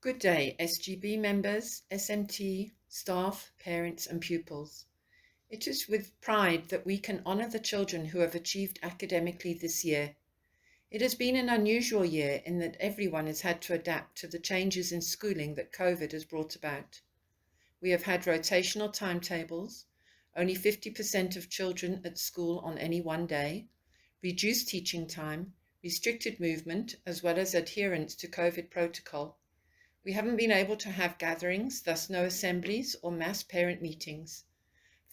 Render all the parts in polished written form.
Good day, SGB members, SMT, staff, parents and pupils. It is with pride that we can honour the children who have achieved academically this year. It has been an unusual year in that everyone has had to adapt to the changes in schooling that COVID has brought about. We have had rotational timetables, only 50% of children at school on any one day, reduced teaching time, restricted movement, as well as adherence to COVID protocol. We haven't been able to have gatherings, thus no assemblies or mass parent meetings.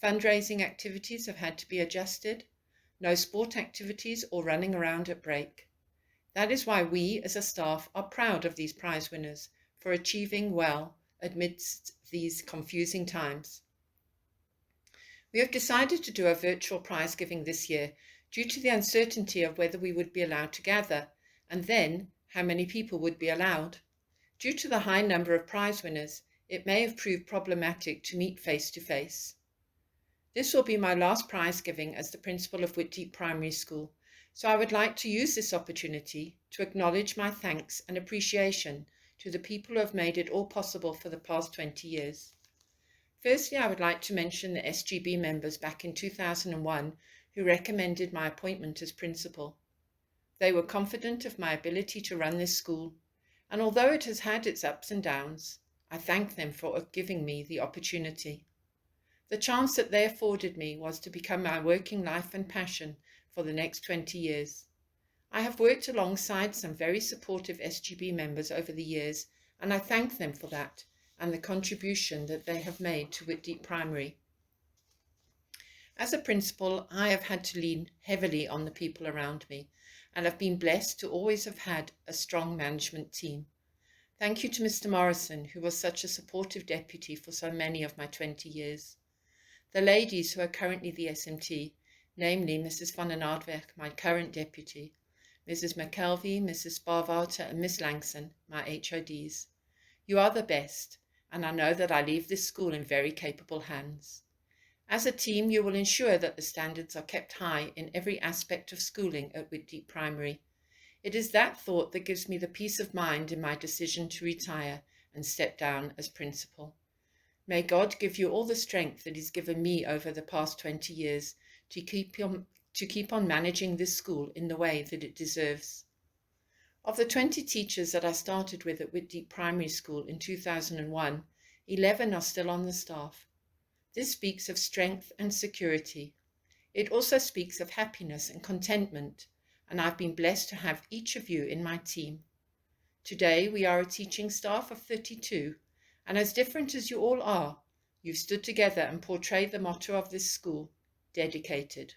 Fundraising activities have had to be adjusted, no sport activities or running around at break. That is why we as a staff are proud of these prize winners for achieving well amidst these confusing times. We have decided to do a virtual prize giving this year due to the uncertainty of whether we would be allowed to gather, and then how many people would be allowed. Due to the high number of prize winners, it may have proved problematic to meet face-to-face. This will be my last prize giving as the principal of Whitdeep Primary School, so I would like to use this opportunity to acknowledge my thanks and appreciation to the people who have made it all possible for the past 20 years. Firstly, I would like to mention the SGB members back in 2001 who recommended my appointment as principal. They were confident of my ability to run this school, and although it has had its ups and downs, I thank them for giving me the opportunity. The chance that they afforded me was to become my working life and passion for the next 20 years. I have worked alongside some very supportive SGB members over the years, and I thank them for that and the contribution that they have made to Whitdeep Primary. As a principal, I have had to lean heavily on the people around me, and have been blessed to always have had a strong management team. Thank you to Mr. Morrison, who was such a supportive deputy for so many of my 20 years. The ladies who are currently the SMT, namely Mrs. van den Aardweg, my current deputy, Mrs. McKelvey, Mrs. Sparvater and Miss Langson, my HODs. You are the best, and I know that I leave this school in very capable hands. As a team, you will ensure that the standards are kept high in every aspect of schooling at Whitdeep Primary. It is that thought that gives me the peace of mind in my decision to retire and step down as principal. May God give you all the strength that He's given me over the past 20 years to keep on managing this school in the way that it deserves. Of the 20 teachers that I started with at Whitdeep Primary School in 2001, 11 are still on the staff. This speaks of strength and security. It also speaks of happiness and contentment, and I've been blessed to have each of you in my team. Today we are a teaching staff of 32, and as different as you all are, you've stood together and portrayed the motto of this school, dedicated.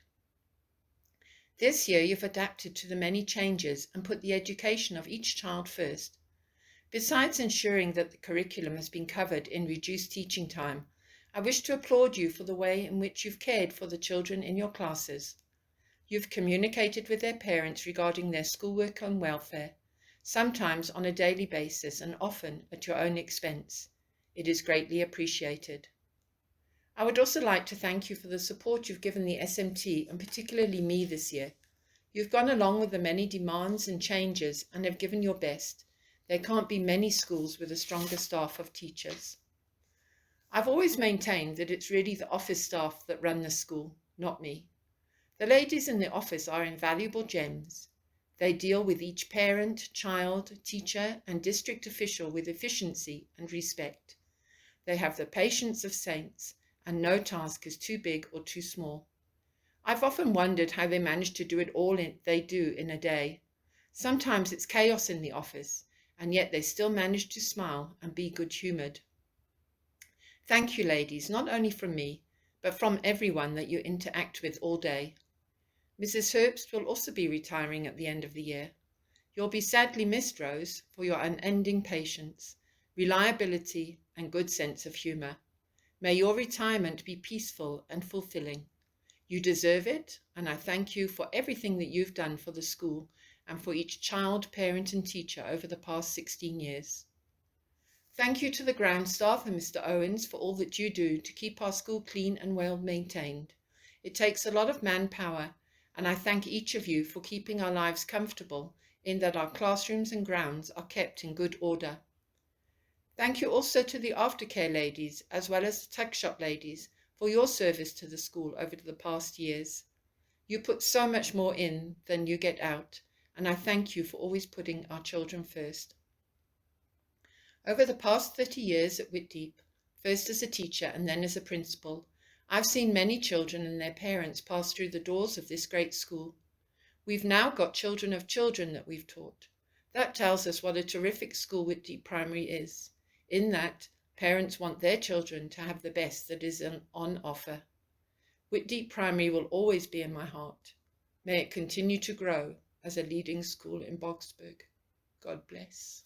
This year you've adapted to the many changes and put the education of each child first. Besides ensuring that the curriculum has been covered in reduced teaching time, I wish to applaud you for the way in which you've cared for the children in your classes. You've communicated with their parents regarding their schoolwork and welfare, sometimes on a daily basis and often at your own expense. It is greatly appreciated. I would also like to thank you for the support you've given the SMT and particularly me this year. You've gone along with the many demands and changes and have given your best. There can't be many schools with a stronger staff of teachers. I've always maintained that it's really the office staff that run the school, not me. The ladies in the office are invaluable gems. They deal with each parent, child, teacher and district official with efficiency and respect. They have the patience of saints, and no task is too big or too small. I've often wondered how they manage to do it all they do in a day. Sometimes it's chaos in the office, and yet they still manage to smile and be good-humoured. Thank you, ladies, not only from me, but from everyone that you interact with all day. Mrs. Herbst will also be retiring at the end of the year. You'll be sadly missed, Rose, for your unending patience, reliability, and good sense of humour. May your retirement be peaceful and fulfilling. You deserve it, and I thank you for everything that you've done for the school and for each child, parent, and teacher over the past 16 years. Thank you to the ground staff and Mr. Owens for all that you do to keep our school clean and well maintained. It takes a lot of manpower, and I thank each of you for keeping our lives comfortable in that our classrooms and grounds are kept in good order. Thank you also to the aftercare ladies, as well as the tuck shop ladies, for your service to the school over the past years. You put so much more in than you get out, and I thank you for always putting our children first. Over the past 30 years at Whitdeep, first as a teacher and then as a principal, I've seen many children and their parents pass through the doors of this great school. We've now got children of children that we've taught. That tells us what a terrific school Whitdeep Primary is, in that parents want their children to have the best that is on offer. Whitdeep Primary will always be in my heart. May it continue to grow as a leading school in Boxburg. God bless.